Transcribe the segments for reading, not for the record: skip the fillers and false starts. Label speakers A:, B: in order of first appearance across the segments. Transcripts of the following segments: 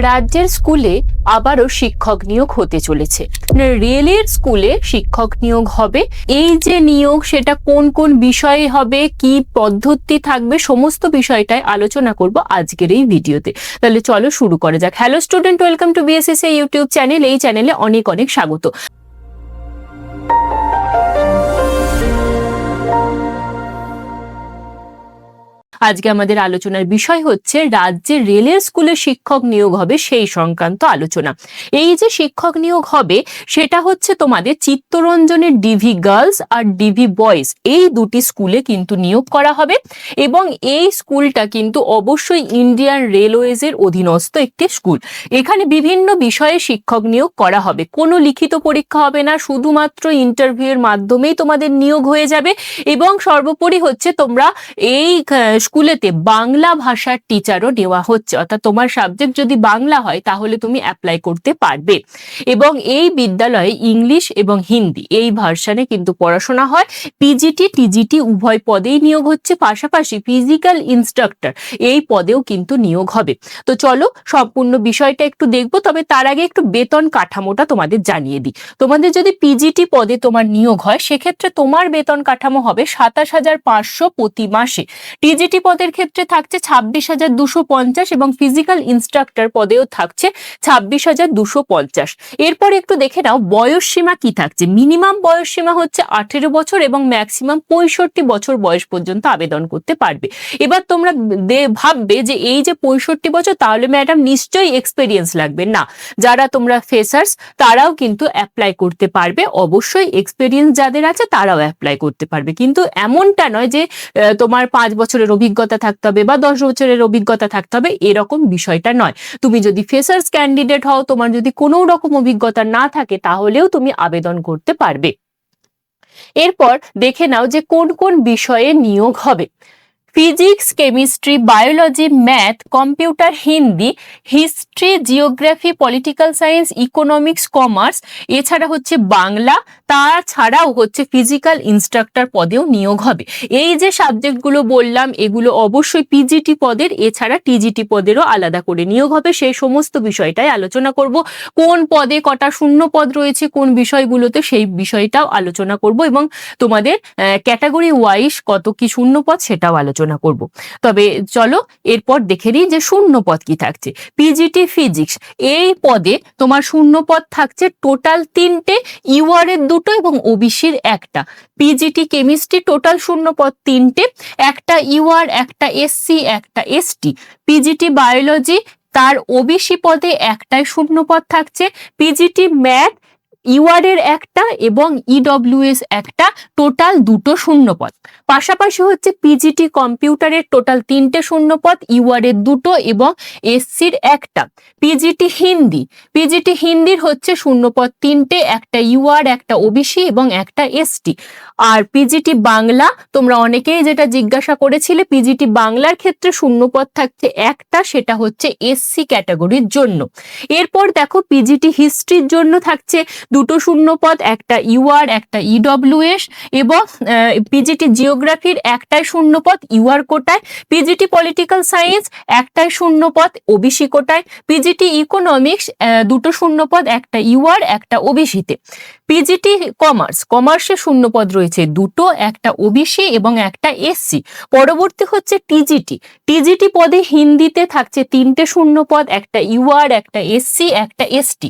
A: রাজ্যের স্কুলে আবারও শিক্ষক নিয়োগ হতে চলেছে। রেলের স্কুলে শিক্ষক নিয়োগ হবে। এই যে নিয়োগ, সেটা কোন কোন বিষয়ে হবে, কি পদ্ধতি থাকবে, সমস্ত বিষয়টাই আলোচনা করব আজকের এই ভিডিওতে। তাহলে চলো শুরু করা যাক। Hello student, welcome to BSSC YouTube channel. এই চ্যানেলে অনেক অনেক স্বাগত। আজকে আমাদের আলোচনার বিষয় হচ্ছে রাজ্যের রেলের স্কুলে শিক্ষক নিয়োগ হবে সেই সংক্রান্ত আলোচনা। এই যে শিক্ষক নিয়োগ হবে সেটা হচ্ছে তোমাদের চিত্তরঞ্জনের ডিভি গার্লস আর ডিভি বয়েজ এই দুটি স্কুলে কিন্তু নিয়োগ করা হবে, এবং এই স্কুলটা কিন্তু অবশ্যই ইন্ডিয়ান রেলওয়েজের অধীনস্থ একটি স্কুল। এখানে বিভিন্ন বিষয়ে শিক্ষক নিয়োগ করা হবে, কোনো লিখিত পরীক্ষা হবে না, শুধুমাত্র ইন্টারভিউয়ের মাধ্যমেই তোমাদের নিয়োগ হয়ে যাবে। এবং সর্বোপরি হচ্ছে তোমরা এই স্কুলেতে বাংলা ভাষার টিচারও দেওয়া হচ্ছে, অর্থাৎ তোমার সাবজেক্ট যদি বাংলা হয় তাহলে তুমি অ্যাপ্লাই করতে পারবে। এবং এই বিদ্যালয়ে ইংলিশ এবং হিন্দি এই ভার্সনে কিন্তু পড়াশোনা হয়। পিজিটি টিজিটি উভয় পদেই নিয়োগ হচ্ছে, পাশাপাশি ফিজিক্যাল ইনস্ট্রাক্টর এই পদেও কিন্তু নিয়োগ হবে। তো চলো সম্পূর্ণ বিষয়টা একটু দেখবো, তবে তার আগে একটু বেতন কাঠামোটা তোমাদের জানিয়ে দিই। তোমাদের যদি পিজিটি পদে তোমার নিয়োগ হয় সেক্ষেত্রে তোমার বেতন কাঠামো হবে 27,500 প্রতি মাসে। টিজিটি পদের ক্ষেত্রে থাকছে 26,250 এবং ফিজিক্যাল ইনস্ট্রাক্টর পদেও থাকছে 26,250। এরপর একটু দেখে নাও বয়স সীমা কি থাকছে। মিনিমাম বয়স সীমা হচ্ছে 18 বছর এবং ম্যাক্সিমাম 65 বছর বয়স পর্যন্ত আবেদন করতে পারবে। এবার তোমরা ভাববে যে এই যে 65 বছর, তাহলে ম্যাডাম নিশ্চয়ই এক্সপেরিয়েন্স লাগবে। না, যারা তোমরা ফ্রেশার্স তারাও কিন্তু অ্যাপ্লাই করতে পারবে। অবশ্যই এক্সপেরিয়েন্স যাদের আছে তারাও অ্যাপ্লাই করতে পারবে, কিন্তু এমনটা নয় যে তোমার 5 বছরের অভিজ্ঞতা থাকতে হবে বা 10 বছরের অভিজ্ঞতা থাকতে হবে, এরকম বিষয়টা নয়। তুমি যদি ফ্রেশার্স ক্যান্ডিডেট হও, তোমার যদি কোনো রকম অভিজ্ঞতা না থাকে, তাহলেও তুমি আবেদন করতে পারবে। এরপর দেখে নাও যে কোন কোন বিষয়ে নিয়োগ হবে। Physics, chemistry, biology, math, computer, Hindi, history, geography, political science, economics, commerce, এছাড়া হচ্ছে বাংলা, তাছাড়াও হচ্ছে ফিজিক্যাল ইনস্ট্রাক্টর পদেও নিয়োগ হবে। এই যে সাবজেক্টগুলো বললাম এগুলো অবশ্যই পিজিটি পদের, এছাড়া টিজিটি পদেরও আলাদা করে নিয়োগ হবে। সেই সমস্ত বিষয়টাই আলোচনা করব। কোন পদে কটা শূন্য পদ রয়েছে, কোন বিষয়গুলোতে, সেই বিষয়টাও আলোচনা করব, এবং তোমাদের ক্যাটাগরি ওয়াইজ কত কি শূন্য পদ সেটাও আলোচনা করব। তবে চলো এরপর দেখে নিই যে শূন্য পদ কি থাকছে। পিজিটি ফিজিক্স এই পদে তোমার শূন্য পদ থাকছে টোটাল 3টে, ইউআর এর 2টো এবং ওবিসির 1টা। পিজিটি কেমিস্ট্রি টোটাল শূন্য পদ 3টে, একটা ইউআর, একটা এসসি, একটা এসটি। পিজিটি বায়োলজি তার ওবিসি পদে একটাই শূন্য পদ থাকছে। পিজিটি ম্যাথ ইউআর এর 1টা এবং ইডব্লিউএস 1টা, টোটাল 2টো শূন্য পদ। পাশাপাশি হচ্ছে পিজিটি কম্পিউটারের টোটাল 3টে শূন্য পদ, ইউআর এর 2টো এবং এসসির 1টা। পিজিটি হিন্দির হচ্ছে শূন্য পদ 3টে, একটা ইউআর, একটা ওবিসি এবং একটা এসটি। আর পিজিটি বাংলা, তোমরা অনেকেই যেটা জিজ্ঞাসা করেছিলে, পিজিটি বাংলার ক্ষেত্রে শূন্য পদ থাকছে একটা, সেটা হচ্ছে এসসি ক্যাটাগরির জন্য। এরপর দেখো পিজিটি হিস্ট্রির জন্য থাকছে 2টো শূন্য পদ, একটা ইউআর, একটা ইডব্লিউএস, এবং পিজিটি জিওগ্রাফির একটাই শূন্য পদ ইউআর কোটায়। পিজিটি পলিটিক্যাল সায়েন্স একটাই শূন্য পদ ওবিসি কোটায়। পিজিটি ইকোনমিক্স 2টো শূন্য পদ, একটা ইউআর, একটা ওবিসিতে। পিজিটি কমার্সে শূন্য পদ রয়েছে 2টো, একটা ওবিসি এবং একটা এসসি। পরবর্তী হচ্ছে টিজিটি পদে হিন্দিতে থাকছে 3টে শূন্য পদ, একটা ইউআর, একটা এসসি, একটা এসটি।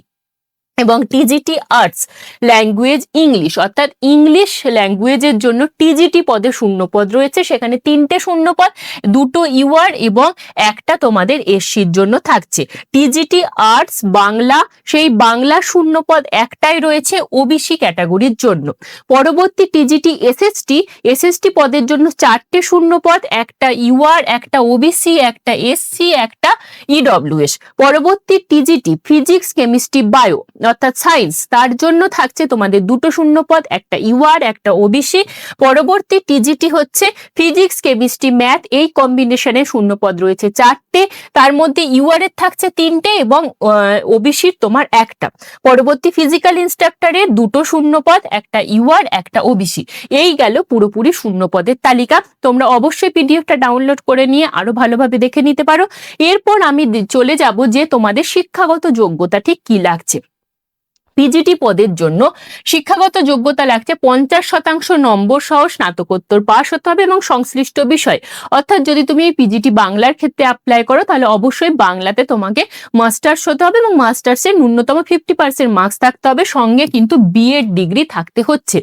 A: এবং টিজিটি আর্টস ল্যাঙ্গুয়েজ ইংলিশ, অর্থাৎ ইংলিশ ল্যাঙ্গুয়েজের জন্য টিজিটি পদে শূন্য পদ রয়েছে, সেখানে 3টে শূন্য পদ, 2টো ইউআর এবং একটা তোমাদের এসসির জন্য থাকছে। টিজিটি আর্টস বাংলা, সেই বাংলা শূন্য পদ একটাই রয়েছে ওবিসি ক্যাটাগরির জন্য। পরবর্তী টিজিটি এসএসটি পদের জন্য 4টে শূন্য পদ, একটা ইউআর, একটা ওবিসি, একটা এসসি, একটা ইডব্লিউএস। পরবর্তী টিজিটি ফিজিক্স, কেমিস্ট্রি, বায়ো, অর্থাৎ সায়েন্স, তার জন্য থাকছে তোমাদের 2টো শূন্যপদ, একটা ইউআর একটা ওবিসি। পরবর্তী টিজিটি হচ্ছে ফিজিক্স কেমিস্ট্রি ম্যাথ, এই কম্বিনেশনে শূন্যপদ রয়েছে 4টে, তার মধ্যে ইউআর এর থাকছে 3টে এবং ওবিসির তোমার একটা। পরবর্তী ফিজিক্যাল ইনস্ট্রাক্টরের 2টো শূন্যপদ, একটা ইউআর একটা ওবিসি। এই গেল পুরোপুরি শূন্যপদের তালিকা। তোমরা অবশ্যই পিডিএফটা ডাউনলোড করে নিয়ে আরো ভালোভাবে দেখে নিতে পারো। এরপর আমি চলে যাব যে তোমাদের শিক্ষাগত যোগ্যতা ঠিক কি লাগছে। পিজিটি পদের জন্য শিক্ষাগত যোগ্যতা লাগছে 50% নম্বর সহ স্নাতকোত্তর পাস হতে হবে এবং সংশ্লিষ্ট বিষয়, অর্থাৎ যদি তুমি পিজিটি বাংলার ক্ষেত্রে অ্যাপ্লাই করো তাহলে অবশ্যই বাংলাতে তোমাকে মাস্টার্স হতে হবে এবং মাস্টার্সের ন্যূনতম 50% মার্কস থাকতে হবে, সঙ্গে কিন্তু বিএড ডিগ্রি থাকতে হচ্ছে।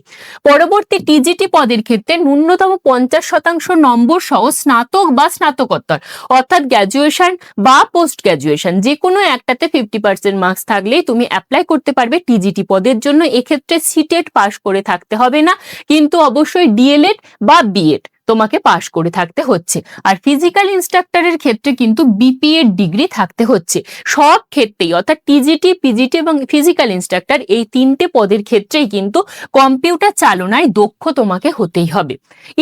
A: পরবর্তী টিজিটি পদের ক্ষেত্রে ন্যূনতম 50% নম্বর সহ স্নাতক বা স্নাতকোত্তর, অর্থাৎ গ্র্যাজুয়েশন বা পোস্ট গ্র্যাজুয়েশন, যে কোনো একটাতে 50% মার্কস থাকলেই তুমি অ্যাপ্লাই করতে পারবে টিজিটি পদের জন্য। এক্ষেত্রে সিটেট পাস করে থাকতে হবে না, কিন্তু অবশ্যই ডিএলএড বা বিএড তোমাকে পাশ করে থাকতে হচ্ছে। আর ফিজিক্যাল ইনস্ট্রাক্টরের ক্ষেত্রে কিন্তু বিপিএড ডিগ্রি থাকতে হচ্ছে। সব ক্ষেত্রেই অর্থাৎ টিজিটি, পিজিটি এবং ফিজিক্যাল ইনস্ট্রাক্টর এই 3টে পদের ক্ষেত্রেই কিন্তু কম্পিউটার চালনায় দক্ষ তোমাকে হতেই হবে।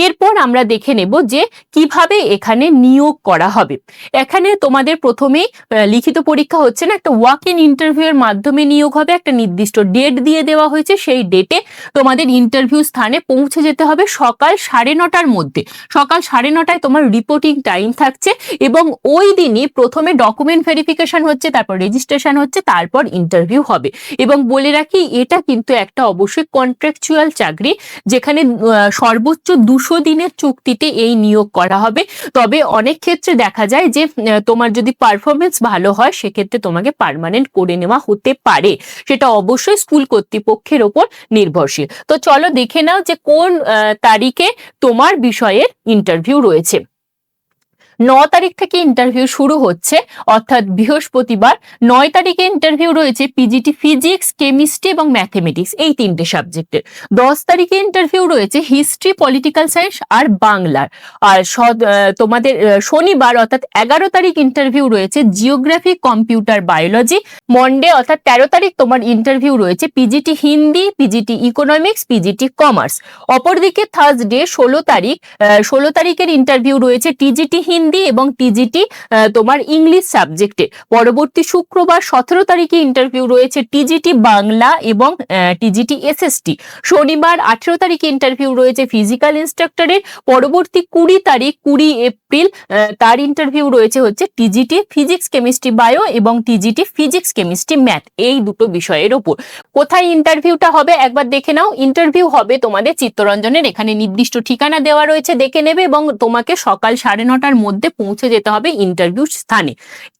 A: এরপর আমরা দেখে নেব যে কিভাবে এখানে নিয়োগ করা হবে। এখানে তোমাদের প্রথমেই লিখিত পরীক্ষা হচ্ছে না, একটা ওয়াক ইন ইন্টারভিউ এর মাধ্যমে নিয়োগ হবে। একটা নির্দিষ্ট ডেট দিয়ে দেওয়া হয়েছে, সেই ডেটে তোমাদের ইন্টারভিউ স্থানে পৌঁছে যেতে হবে সকাল 9:30টার মধ্যে। সকাল 9:30টায় তোমার রিপোর্টিং টাইম থাকছে এবং ওই দিনই প্রথমে ডকুমেন্ট ভেরিফিকেশন হচ্ছে, তারপর রেজিস্ট্রেশন হচ্ছে, তারপর ইন্টারভিউ হবে। এবং বলে রাখি এটা কিন্তু একটা অবশ্যই কন্ট্রাকচুয়াল চাকরি, যেখানে সর্বোচ্চ 200 দিনের চুক্তিতে এই নিয়োগ করা হবে। তবে অনেক ক্ষেত্রে দেখা যায় যে তোমার যদি পারফরমেন্স ভালো হয় সেক্ষেত্রে তোমাকে পার্মানেন্ট করে নেওয়া হতে পারে, সেটা অবশ্যই স্কুল কর্তৃপক্ষের ওপর নির্ভরশীল। তো চলো দেখে নাও যে কোন তারিখে তোমার বিষয়ের ইন্টারভিউ রয়েছে। 9 তারিখ থেকে ইন্টারভিউ শুরু হচ্ছে, অর্থাৎ বৃহস্পতিবার। 9 তারিখে ইন্টারভিউ রয়েছে পিজিটি ফিজিক্স, কেমিস্ট্রি এবং ম্যাথমেটিক্স, এই 3টে সাবজেক্টের। 10 তারিখে ইন্টারভিউ রয়েছে হিস্ট্রি, পলিটিক্যাল সায়েন্স আর বাংলার। আর তোমাদের শনিবার অর্থাৎ 11 তারিখ ইন্টারভিউ রয়েছে জিওগ্রাফি, কম্পিউটার, বায়োলজি। মন্ডে অর্থাৎ 13 তারিখ তোমার ইন্টারভিউ রয়েছে PGT Hindi, PGT economics, PGT commerce. অপরদিকে থার্সডে 16 তারিখের ইন্টারভিউ রয়েছে টিজিটি হিন্দি এবং টিজিটি তোমার ইংলিশ সাবজেক্টে। পরবর্তী শুক্রবার 17 তারিখে ইন্টারভিউ রয়েছে টিজিটি বাংলা এবং টিজিটি এসএসটি। শনিবার 18 তারিখে ইন্টারভিউ রয়েছে ফিজিক্যাল ইনস্ট্রাক্টরের। পরবর্তী 20 এপ্রিল তার ইন্টারভিউ রয়েছে হচ্ছে টিজিটি ফিজিক্স কেমিস্ট্রি বায়ো এবং টিজিটি ফিজিক্স কেমিস্ট্রি ম্যাথ, এই দুটো বিষয়ের ওপর। কোথায় ইন্টারভিউটা হবে একবার দেখে নাও। ইন্টারভিউ হবে তোমাদের চিত্তরঞ্জনের, এখানে নির্দিষ্ট ঠিকানা দেওয়া রয়েছে, দেখে নেবে। এবং তোমাকে সকাল 9:30টার মধ্যে পৌঁছে যেতে হবে ইন্টারভিউ স্থানে।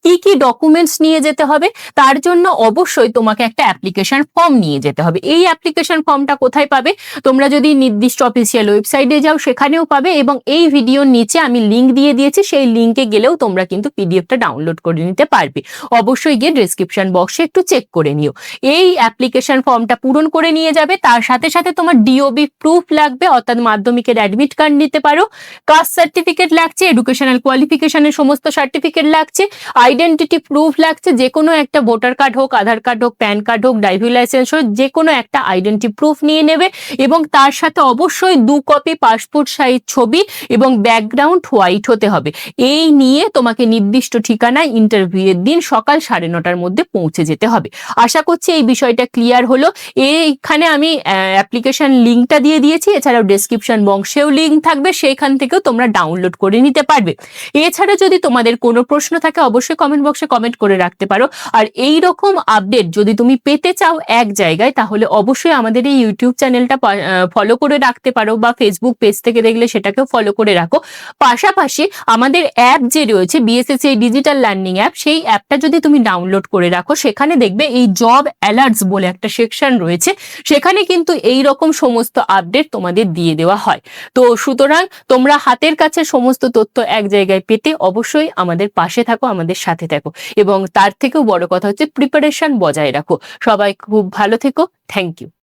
A: কি কি ডকুমেন্টস নিয়ে যেতে হবে, তার জন্য অবশ্যই তোমাকে একটা অ্যাপ্লিকেশন ফর্ম নিয়ে যেতে হবে। এই অ্যাপ্লিকেশন ফর্মটা কোথায় পাবে? তোমরা যদি নির্দিষ্ট অফিসিয়াল ওয়েবসাইটে যাও সেখানেও পাবে, এবং এই ভিডিওর নিচে আমি লিংক দিয়ে দিয়েছি, সেই লিংকে গেলেও তোমরা কিন্তু পিডিএফটা ডাউনলোড করে নিতে পারবে। অবশ্যই গিয়ে ডেসক্রিপশন বক্সে একটু চেক করে নিও। এই অ্যাপ্লিকেশন ফর্মটা পূরণ করে নিয়ে যাবে, তার সাথে সাথে তোমার ডিওবি প্রুফ লাগবে, অর্থাৎ মাধ্যমিকের অ্যাডমিট কার্ড নিতে পারো, কাস্ট সার্টিফিকেট লাগছে, এডুকেশনাল কোয়ালিফিকেশনের সমস্ত সার্টিফিকেট লাগছে, আইডেন্টিটি প্রুফ লাগছে, যে কোনো একটা ভোটার কার্ড হোক, আধার কার্ড হোক, প্যান কার্ড হোক, ড্রাইভিং লাইসেন্স হোক, যে কোনো একটা আইডেন্টি প্রুফ নিয়ে নেবে। এবং তার সাথে অবশ্যই 2 কপি পাসপোর্ট সাইজ ছবি এবং ব্যাকগ্রাউন্ড হোয়াইট হতে হবে। এই নিয়ে তোমাকে নির্দিষ্ট ঠিকানায় ইন্টারভিউ এর দিন সকাল 9:30টার মধ্যে পৌঁছে যেতে হবে। আশা করছি এই বিষয়টা ক্লিয়ার হলো। এইখানে আমি অ্যাপ্লিকেশন লিঙ্কটা দিয়ে দিয়েছি, এছাড়াও ডেসক্রিপশন বক্সেও লিঙ্ক থাকবে, সেইখান থেকেও তোমরা ডাউনলোড করে নিতে পারবে। এছাড়া যদি তোমাদের কোনো প্রশ্ন থাকে অবশ্যই কমেন্ট বক্সে কমেন্ট করে রাখতে পারো। আর এই রকম আপডেট যদি তুমি পেতে চাও এক জায়গায়, তাহলে অবশ্যই আমাদের এই ইউটিউব চ্যানেলটা ফলো করে রাখতে পারো, বা ফেসবুক পেজ থেকে দেখলে সেটাকেও ফলো করে রাখো। পাশাপাশি আমাদের অ্যাপ যে রয়েছে বিএসএসসি ডিজিটাল লার্নিং অ্যাপ, সেই অ্যাপটা যদি তুমি ডাউনলোড করে রাখো, সেখানে দেখবে এই জব অ্যালার্টস বলে একটা সেকশন রয়েছে, সেখানে কিন্তু এই রকম সমস্ত আপডেট তোমাদের দিয়ে দেওয়া হয়। তো সুতরাং তোমরা হাতের কাছে সমস্ত তথ্য এক জায়গায় পেতে অবশ্যই আমাদের পাশে থাকো, আমাদের সাথে থাকো, এবং তার থেকেও বড় কথা হচ্ছে প্রিপারেশন বজায় রাখো। সবাই খুব ভালো থেকো। Thank you.